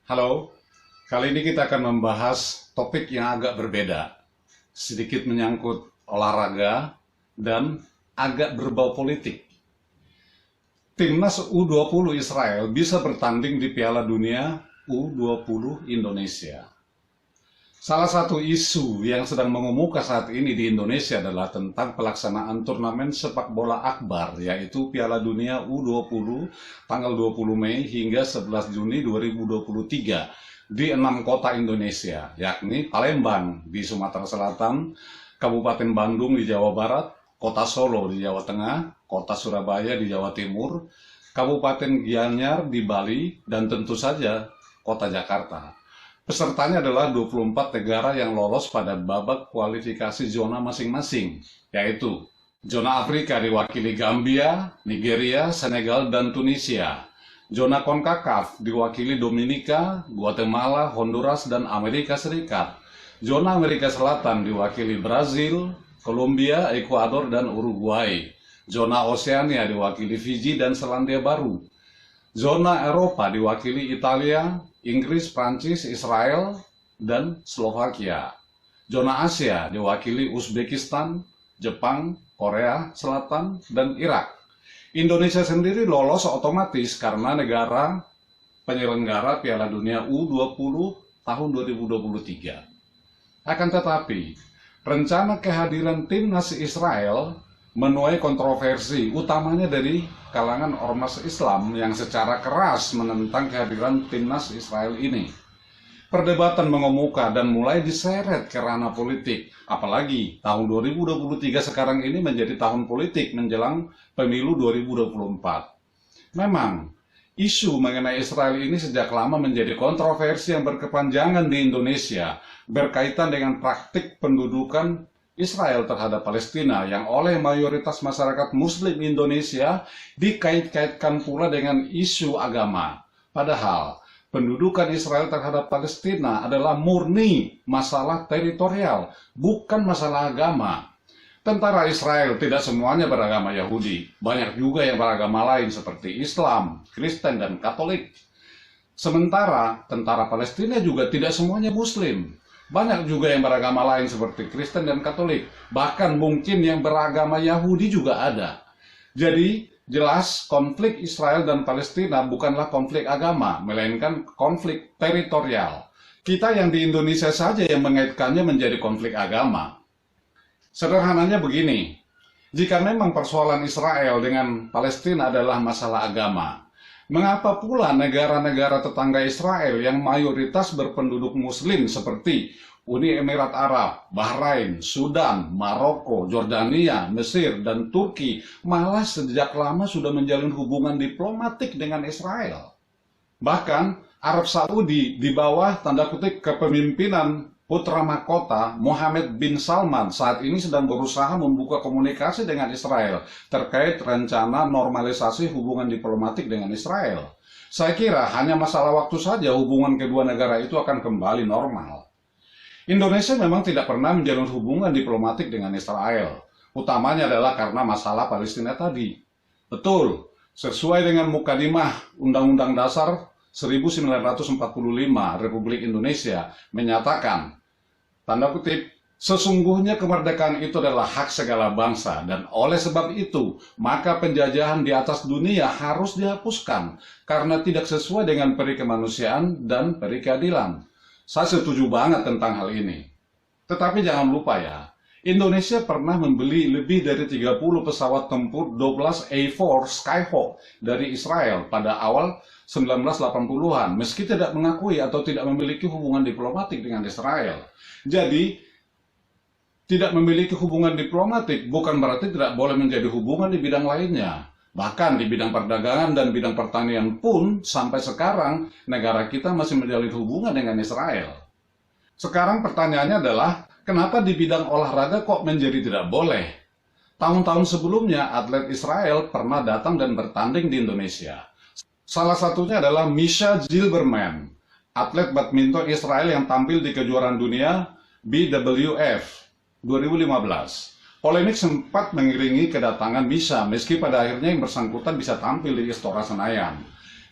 Halo, kali ini kita akan membahas topik yang agak berbeda, sedikit menyangkut olahraga dan agak berbau politik. Timnas U20 Israel bisa bertanding di Piala Dunia U20 Indonesia. Salah satu isu yang sedang mengemuka saat ini di Indonesia adalah tentang pelaksanaan turnamen sepak bola akbar, yaitu Piala Dunia U20 tanggal 20 Mei hingga 11 Juni 2023 di 6 kota Indonesia, yakni Palembang di Sumatera Selatan, Kabupaten Bandung di Jawa Barat, Kota Solo di Jawa Tengah, Kota Surabaya di Jawa Timur, Kabupaten Gianyar di Bali, dan tentu saja Kota Jakarta. Pesertanya adalah 24 negara yang lolos pada babak kualifikasi zona masing-masing, yaitu zona Afrika diwakili Gambia, Nigeria, Senegal, dan Tunisia. Zona CONCACAF diwakili Dominika, Guatemala, Honduras, dan Amerika Serikat. Zona Amerika Selatan diwakili Brazil, Kolombia, Ekuador, dan Uruguay. Zona Oseania diwakili Fiji dan Selandia Baru. Zona Eropa diwakili Italia, Inggris, Prancis, Israel, dan Slovakia. Zona Asia diwakili Uzbekistan, Jepang, Korea Selatan, dan Irak. Indonesia sendiri lolos otomatis karena negara penyelenggara Piala Dunia U20 tahun 2023. Akan tetapi, rencana kehadiran timnas Israel menuai kontroversi, utamanya dari kalangan ormas Islam yang secara keras menentang kehadiran timnas Israel ini. Perdebatan mengemuka dan mulai diseret ke ranah politik, apalagi tahun 2023 sekarang ini menjadi tahun politik menjelang pemilu 2024. Memang, isu mengenai Israel ini sejak lama menjadi kontroversi yang berkepanjangan di Indonesia, berkaitan dengan praktik pendudukan Israel terhadap Palestina yang oleh mayoritas masyarakat Muslim Indonesia dikait-kaitkan pula dengan isu agama. Padahal, pendudukan Israel terhadap Palestina adalah murni masalah teritorial, bukan masalah agama. Tentara Israel tidak semuanya beragama Yahudi, banyak juga yang beragama lain seperti Islam, Kristen, dan Katolik. Sementara tentara Palestina juga tidak semuanya Muslim. Banyak juga yang beragama lain seperti Kristen dan Katolik. Bahkan mungkin yang beragama Yahudi juga ada. Jadi jelas konflik Israel dan Palestina bukanlah konflik agama, melainkan konflik teritorial. Kita yang di Indonesia saja yang mengaitkannya menjadi konflik agama. Sederhananya begini, jika memang persoalan Israel dengan Palestina adalah masalah agama, mengapa pula negara-negara tetangga Israel yang mayoritas berpenduduk Muslim seperti Uni Emirat Arab, Bahrain, Sudan, Maroko, Jordania, Mesir, dan Turki malah sejak lama sudah menjalin hubungan diplomatik dengan Israel? Bahkan Arab Saudi di bawah tanda kutip kepemimpinan putra mahkota Mohammed bin Salman saat ini sedang berusaha membuka komunikasi dengan Israel terkait rencana normalisasi hubungan diplomatik dengan Israel. Saya kira hanya masalah waktu saja hubungan kedua negara itu akan kembali normal. Indonesia memang tidak pernah menjalin hubungan diplomatik dengan Israel, utamanya adalah karena masalah Palestina tadi. Betul, sesuai dengan Mukadimah Undang-Undang Dasar 1945 Republik Indonesia menyatakan, tanda kutip, sesungguhnya kemerdekaan itu adalah hak segala bangsa dan oleh sebab itu maka penjajahan di atas dunia harus dihapuskan karena tidak sesuai dengan peri kemanusiaan dan peri keadilan. Saya setuju banget tentang hal ini. Tetapi jangan lupa ya, Indonesia pernah membeli lebih dari 30 pesawat tempur 12 A4 Skyhawk dari Israel pada awal 1980-an, meski tidak mengakui atau tidak memiliki hubungan diplomatik dengan Israel. Jadi, tidak memiliki hubungan diplomatik bukan berarti tidak boleh menjadi hubungan di bidang lainnya. Bahkan di bidang perdagangan dan bidang pertanian pun sampai sekarang negara kita masih menjalin hubungan dengan Israel. Sekarang pertanyaannya adalah, kenapa di bidang olahraga kok menjadi tidak boleh? Tahun-tahun sebelumnya atlet Israel pernah datang dan bertanding di Indonesia. Salah satunya adalah Misha Zilberman, atlet badminton Israel yang tampil di kejuaraan dunia BWF 2015. Polemik sempat mengiringi kedatangan Misha, meski pada akhirnya yang bersangkutan bisa tampil di Istora Senayan.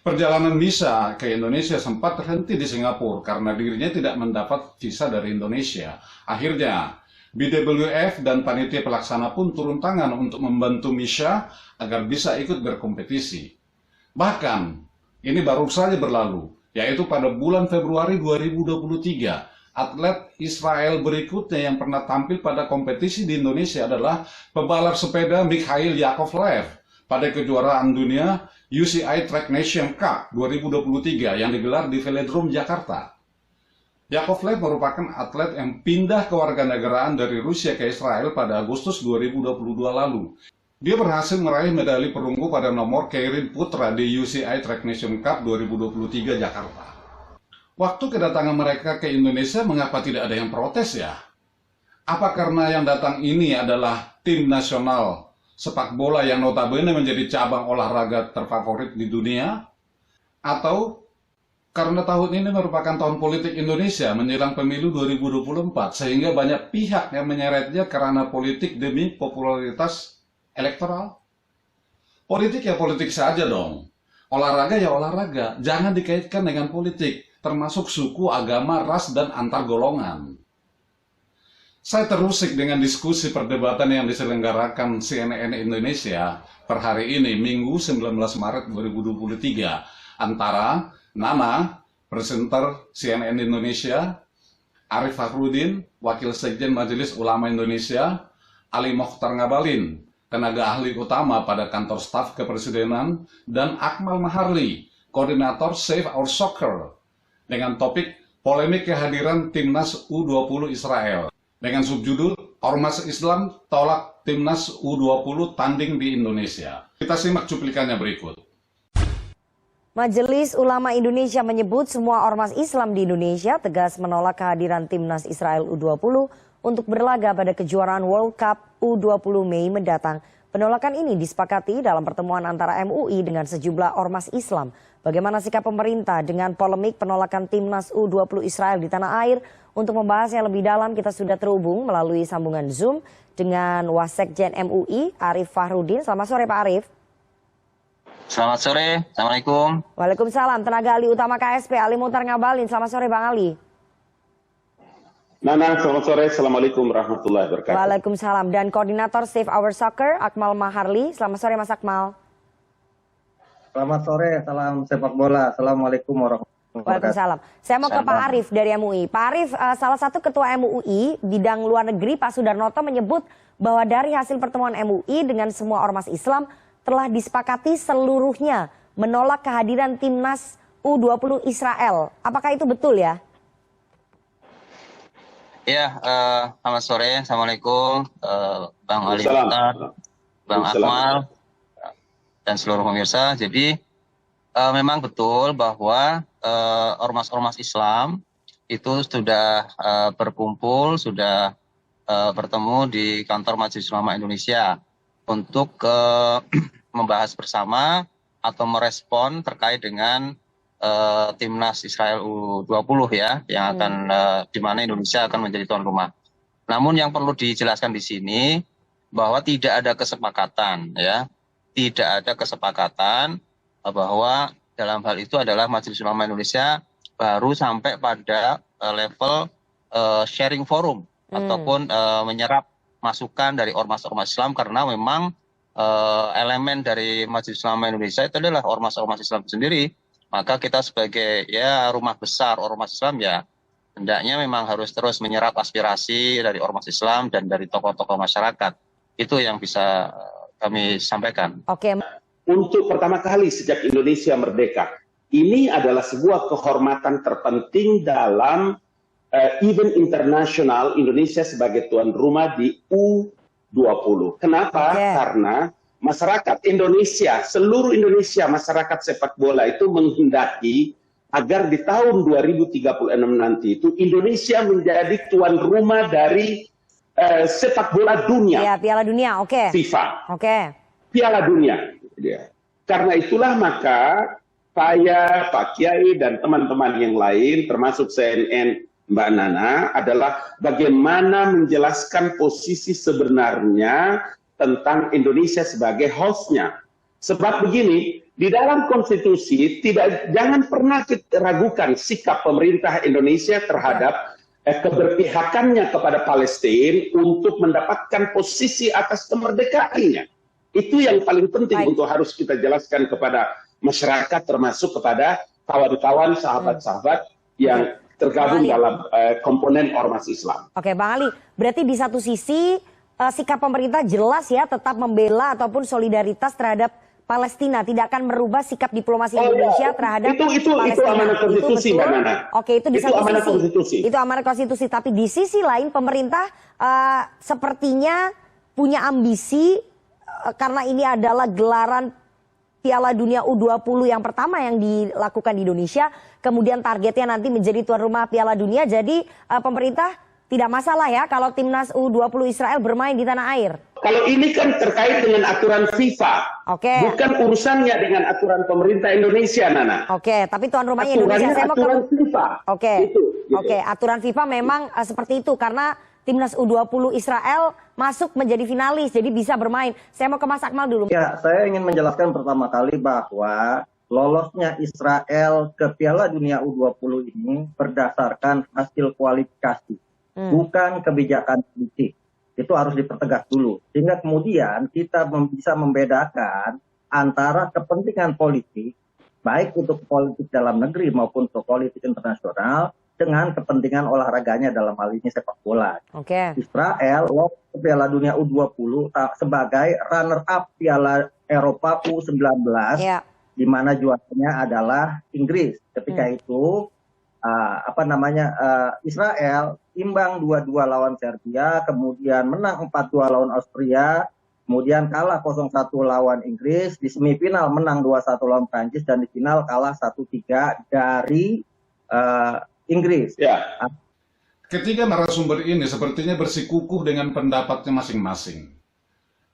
Perjalanan Misha ke Indonesia sempat terhenti di Singapura karena dirinya tidak mendapat visa dari Indonesia. Akhirnya, BWF dan panitia pelaksana pun turun tangan untuk membantu Misha agar bisa ikut berkompetisi. Bahkan, ini baru saja berlalu, yaitu pada bulan Februari 2023, atlet Israel berikutnya yang pernah tampil pada kompetisi di Indonesia adalah pebalap sepeda Mikhail Yakovlev pada kejuaraan dunia UCI Track Nation Cup 2023 yang digelar di Velodrome Jakarta. Yakovlev merupakan atlet yang pindah kewarganegaraan dari Rusia ke Israel pada Agustus 2022 lalu. Dia berhasil meraih medali perunggu pada nomor keirin putra di UCI Track Nation Cup 2023 Jakarta. Waktu kedatangan mereka ke Indonesia, mengapa tidak ada yang protes ya? Apa karena yang datang ini adalah tim nasional sepak bola yang notabene menjadi cabang olahraga terfavorit di dunia? Atau karena tahun ini merupakan tahun politik Indonesia menjelang pemilu 2024 sehingga banyak pihak yang menyeretnya karena politik demi popularitas elektoral? Politik ya politik saja dong. Olahraga ya olahraga, jangan dikaitkan dengan politik, termasuk suku, agama, ras, dan antar golongan. Saya terusik dengan diskusi perdebatan yang diselenggarakan CNN Indonesia per hari ini, Minggu 19 Maret 2023, antara Nana, presenter CNN Indonesia, Arif Fahrudin, Wakil Sekjen Majelis Ulama Indonesia, Ali Mokhtar Ngabalin, tenaga ahli utama pada kantor staf kepresidenan, dan Akmal Maharli, koordinator Save Our Soccer, dengan topik polemik kehadiran Timnas U20 Israel. Dengan subjudul, Ormas Islam tolak Timnas U20 tanding di Indonesia. Kita simak cuplikannya berikut. Majelis Ulama Indonesia menyebut semua ormas Islam di Indonesia tegas menolak kehadiran Timnas Israel U20 untuk berlaga pada kejuaraan World Cup U20 Mei mendatang. Penolakan ini disepakati dalam pertemuan antara MUI dengan sejumlah ormas Islam. Bagaimana sikap pemerintah dengan polemik penolakan Timnas U20 Israel di tanah air? Untuk membahasnya lebih dalam, kita sudah terhubung melalui sambungan Zoom dengan Wasekjen MUI, Arif Fahrudin. Selamat sore, Pak Arif. Selamat sore, Assalamualaikum. Waalaikumsalam. Tenaga ahli utama KSP, Ali Mokhtar Ngabalin. Selamat sore, Bang Ali. Nana, selamat sore. Assalamualaikum warahmatullahi wabarakatuh. Waalaikumsalam. Dan koordinator Save Our Soccer, Akmal Maharli. Selamat sore, Mas Akmal. Selamat sore, salam sepak bola. Assalamualaikum warahmatullahi wabarakatuh. Waalaikumsalam. Saya mau ke Pak Arif dari MUI. Pak Arif, salah satu ketua MUI bidang luar negeri Pak Sudarnoto menyebut bahwa dari hasil pertemuan MUI dengan semua ormas Islam telah disepakati seluruhnya menolak kehadiran Timnas U20 Israel. Apakah itu betul ya? Ya, selamat sore. Assalamualaikum, Bang Ali Mokhtar, Bang Akmal, dan seluruh pemirsa. Jadi memang betul bahwa ormas-ormas Islam itu sudah berkumpul, sudah bertemu di kantor Majelis Ulama Indonesia untuk membahas bersama atau merespon terkait dengan Timnas Israel U20 ya, yang akan di mana Indonesia akan menjadi tuan rumah. Namun yang perlu dijelaskan di sini bahwa tidak ada kesepakatan ya, tidak ada kesepakatan bahwa dalam hal itu adalah Majelis Ulama Indonesia baru sampai pada level sharing forum ataupun menyerap masukan dari ormas-ormas Islam, karena memang elemen dari Majelis Ulama Indonesia itu adalah ormas-ormas Islam sendiri. Maka kita sebagai ya rumah besar ormas Islam ya hendaknya memang harus terus menyerap aspirasi dari ormas Islam dan dari tokoh-tokoh masyarakat. Itu yang bisa kami sampaikan. Oke. Untuk pertama kali sejak Indonesia merdeka, ini adalah sebuah kehormatan terpenting dalam event internasional Indonesia sebagai tuan rumah di U20. Kenapa? Karena masyarakat Indonesia, seluruh Indonesia, masyarakat sepak bola itu menghendaki agar di tahun 2036 nanti itu Indonesia menjadi tuan rumah dari sepak bola dunia. Ya, Piala Dunia, oke. FIFA. Oke. Piala Dunia. Karena itulah maka saya, Pak Kiai, dan teman-teman yang lain, termasuk CNN, Mbak Nana, adalah bagaimana menjelaskan posisi sebenarnya tentang Indonesia sebagai hostnya. Sebab begini, Di dalam konstitusi jangan pernah kita ragukan sikap pemerintah Indonesia terhadap keberpihakannya kepada Palestina untuk mendapatkan posisi atas kemerdekaannya. Itu yang paling penting untuk harus kita jelaskan kepada masyarakat, termasuk kepada kawan-kawan, sahabat-sahabat yang tergabung dalam komponen ormas Islam. Oke, Bang Ali, berarti di satu sisi sikap pemerintah jelas ya, tetap membela ataupun solidaritas terhadap Palestina, tidak akan merubah sikap diplomasi Indonesia terhadap Palestina. Itu amanat konstitusi, Mbak Nana. Oke, itu di satu amanat sisi. Konstitusi. Itu amanat konstitusi. Tapi di sisi lain pemerintah sepertinya punya ambisi karena ini adalah gelaran Piala Dunia U20 yang pertama yang dilakukan di Indonesia. Kemudian targetnya nanti menjadi tuan rumah Piala Dunia. Jadi pemerintah tidak masalah ya kalau timnas U20 Israel bermain di tanah air. Kalau ini kan terkait dengan aturan FIFA, bukan urusannya dengan aturan pemerintah Indonesia, Nana. Oke, tapi tuan rumahnya Indonesia. Saya mau aturan FIFA. Oke, aturan FIFA memang seperti itu karena timnas U20 Israel masuk menjadi finalis, jadi bisa bermain. Saya mau ke Mas Akmal dulu. Ya, saya ingin menjelaskan pertama kali bahwa lolosnya Israel ke Piala Dunia U20 ini berdasarkan hasil kualifikasi, bukan kebijakan politik. Itu harus dipertegas dulu. Sehingga kemudian kita bisa membedakan antara kepentingan politik, baik untuk politik dalam negeri maupun untuk politik internasional, dengan kepentingan olahraganya dalam hal ini sepak bola. Israel lolos ke Piala Dunia U20 sebagai runner-up Piala Eropa U19, di mana juaranya adalah Inggris. Ketika itu, Israel imbang 2-2 lawan Serbia, kemudian menang 4-2 lawan Austria, kemudian kalah 0-1 lawan Inggris, di semifinal menang 2-1 lawan Prancis, dan di final kalah 1-3 dari Inggris. Ya. Ketiga narasumber ini sepertinya bersikukuh dengan pendapatnya masing-masing.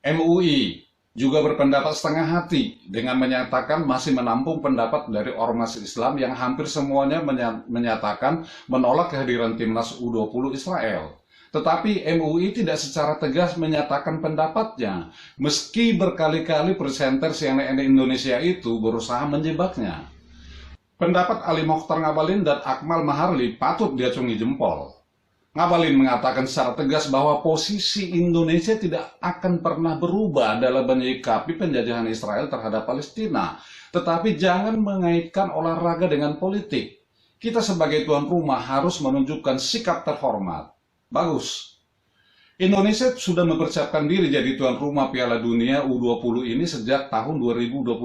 MUI juga berpendapat setengah hati dengan menyatakan masih menampung pendapat dari ormas Islam yang hampir semuanya menyatakan menolak kehadiran timnas U20 Israel. Tetapi MUI tidak secara tegas menyatakan pendapatnya, meski berkali-kali presenter CNN Indonesia itu berusaha menjebaknya. Pendapat Ali Mokhtar Ngabalin dan Akmal Maharli patut diacungi jempol. Ngabalin mengatakan secara tegas bahwa posisi Indonesia tidak akan pernah berubah dalam menyikapi penjajahan Israel terhadap Palestina. Tetapi jangan mengaitkan olahraga dengan politik. Kita sebagai tuan rumah harus menunjukkan sikap terhormat. Bagus. Indonesia sudah mempersiapkan diri jadi tuan rumah Piala Dunia U20 ini sejak tahun 2021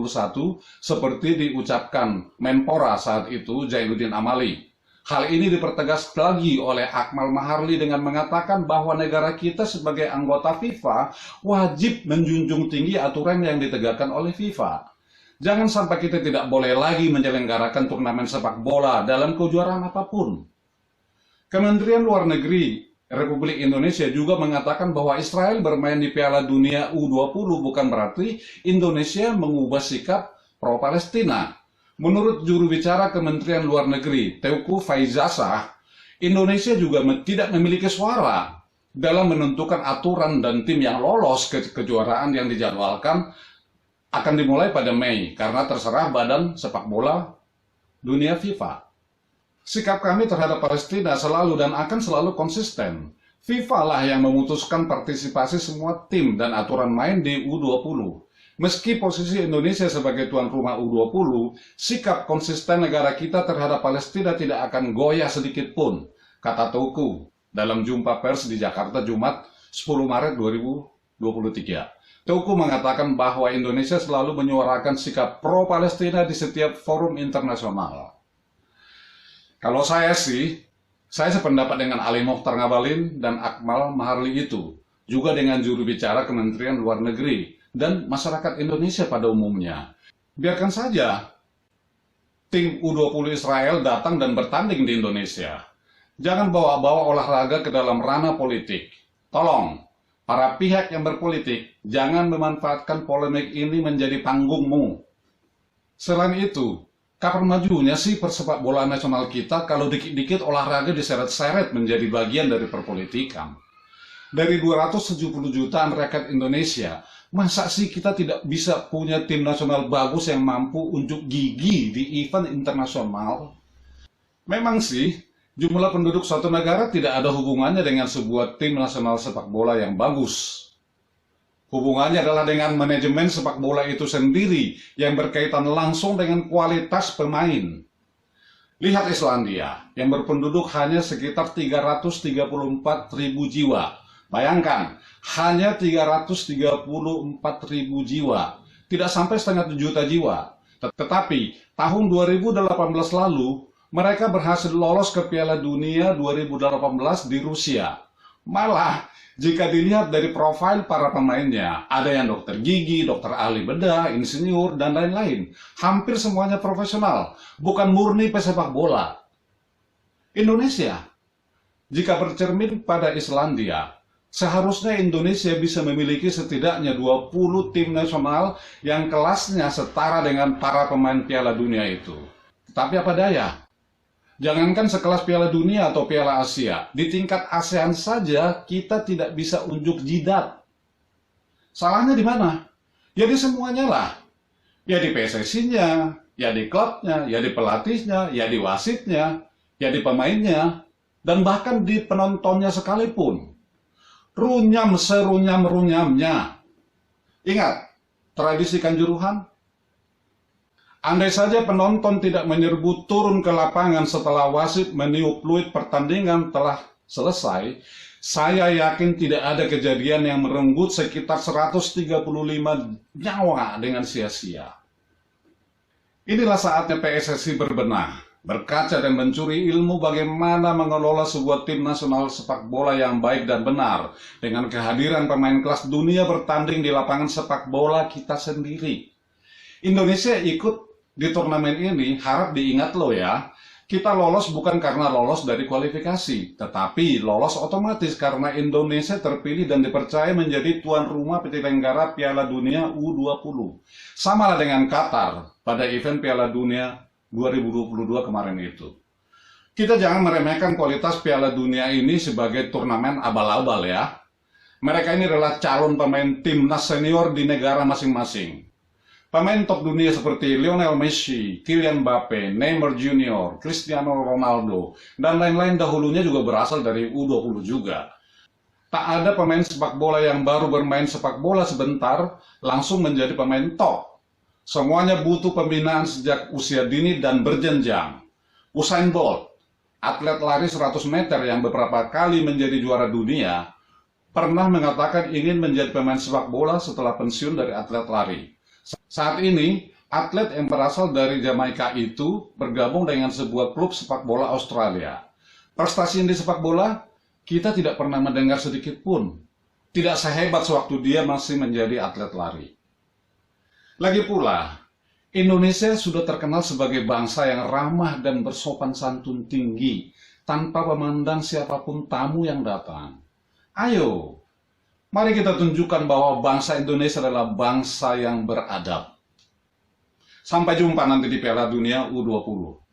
seperti diucapkan Menpora saat itu Zainuddin Amali. Hal ini dipertegas lagi oleh Akmal Maharli dengan mengatakan bahwa negara kita sebagai anggota FIFA wajib menjunjung tinggi aturan yang ditegakkan oleh FIFA. Jangan sampai kita tidak boleh lagi menyelenggarakan turnamen sepak bola dalam kejuaraan apapun. Kementerian Luar Negeri Republik Indonesia juga mengatakan bahwa Israel bermain di Piala Dunia U20 bukan berarti Indonesia mengubah sikap pro-Palestina. Menurut juru bicara Kementerian Luar Negeri, Teuku Faizasah, Indonesia juga tidak memiliki suara dalam menentukan aturan dan tim yang lolos ke kejuaraan yang dijadwalkan akan dimulai pada Mei karena terserah Badan Sepak Bola Dunia FIFA. Sikap kami terhadap Palestina selalu dan akan selalu konsisten. FIFA lah yang memutuskan partisipasi semua tim dan aturan main di U20. Meski posisi Indonesia sebagai tuan rumah U20, sikap konsisten negara kita terhadap Palestina tidak akan goyah sedikit pun, kata Teuku dalam jumpa pers di Jakarta Jumat 10 Maret 2023. Teuku mengatakan bahwa Indonesia selalu menyuarakan sikap pro-Palestina di setiap forum internasional. Kalau saya sependapat dengan Ali Mokhtar Ngabalin dan Akmal Maharli itu, juga dengan juru bicara Kementerian Luar Negeri, dan masyarakat Indonesia pada umumnya. Biarkan saja tim U20 Israel datang dan bertanding di Indonesia. Jangan bawa-bawa olahraga ke dalam ranah politik. Tolong, para pihak yang berpolitik, jangan memanfaatkan polemik ini menjadi panggungmu. Selain itu, kapan majunya sih persepak bola nasional kita kalau dikit-dikit olahraga diseret-seret menjadi bagian dari perpolitikan? Dari 270 jutaan rakyat Indonesia, Masa sih kita tidak bisa punya tim nasional bagus yang mampu unjuk gigi di event internasional? Memang sih, jumlah penduduk suatu negara tidak ada hubungannya dengan sebuah tim nasional sepak bola yang bagus. Hubungannya adalah dengan manajemen sepak bola itu sendiri yang berkaitan langsung dengan kualitas pemain. Lihat Islandia yang berpenduduk hanya sekitar 334.000 jiwa. Bayangkan, hanya 334.000 jiwa, tidak sampai setengah juta jiwa. Tetapi tahun 2018 lalu, mereka berhasil lolos ke Piala Dunia 2018 di Rusia. Malah, jika dilihat dari profil para pemainnya, ada yang dokter gigi, dokter ahli bedah, insinyur, dan lain-lain. Hampir semuanya profesional, bukan murni pesepak bola. Indonesia, jika bercermin pada Islandia, seharusnya Indonesia bisa memiliki setidaknya 20 tim nasional yang kelasnya setara dengan para pemain Piala Dunia itu. Tapi apa daya? Jangankan sekelas Piala Dunia atau Piala Asia, di tingkat ASEAN saja kita tidak bisa unjuk jidat. Salahnya di mana? Ya di semuanya lah. Ya di PSSI-nya, ya di klubnya, ya di pelatihnya, ya di wasitnya, ya di pemainnya, dan bahkan di penontonnya sekalipun. Runyam serunyam-runyamnya. Ingat, tradisi Kanjuruhan? Andai saja penonton tidak menyerbu turun ke lapangan setelah wasit meniup peluit pertandingan telah selesai, saya yakin tidak ada kejadian yang merenggut sekitar 135 nyawa dengan sia-sia. Inilah saatnya PSSI berbenah, berkaca dan mencuri ilmu bagaimana mengelola sebuah tim nasional sepak bola yang baik dan benar, dengan kehadiran pemain kelas dunia bertanding di lapangan sepak bola kita sendiri. Indonesia ikut di turnamen ini, harap diingat loh ya, kita lolos bukan karena lolos dari kualifikasi, tetapi lolos otomatis karena Indonesia terpilih dan dipercaya menjadi tuan rumah penyelenggara Piala Dunia U20. Samalah dengan Qatar pada event Piala Dunia 2022 kemarin itu. Kita jangan meremehkan kualitas Piala Dunia ini sebagai turnamen abal-abal ya. Mereka ini adalah calon pemain timnas senior di negara masing-masing. Pemain top dunia seperti Lionel Messi, Kylian Mbappe, Neymar Junior, Cristiano Ronaldo, dan lain-lain dahulunya juga berasal dari U20 juga. Tak ada pemain sepak bola yang baru bermain sepak bola sebentar, langsung menjadi pemain top. Semuanya butuh pembinaan sejak usia dini dan berjenjang. Usain Bolt, atlet lari 100 meter yang beberapa kali menjadi juara dunia, pernah mengatakan ingin menjadi pemain sepak bola setelah pensiun dari atlet lari. Saat ini, atlet yang berasal dari Jamaika itu bergabung dengan sebuah klub sepak bola Australia. Prestasi di sepak bola, kita tidak pernah mendengar sedikit pun. Tidak sehebat sewaktu dia masih menjadi atlet lari. Lagi pula, Indonesia sudah terkenal sebagai bangsa yang ramah dan bersopan santun tinggi, tanpa memandang siapapun tamu yang datang. Ayo, mari kita tunjukkan bahwa bangsa Indonesia adalah bangsa yang beradab. Sampai jumpa nanti di Piala Dunia U20.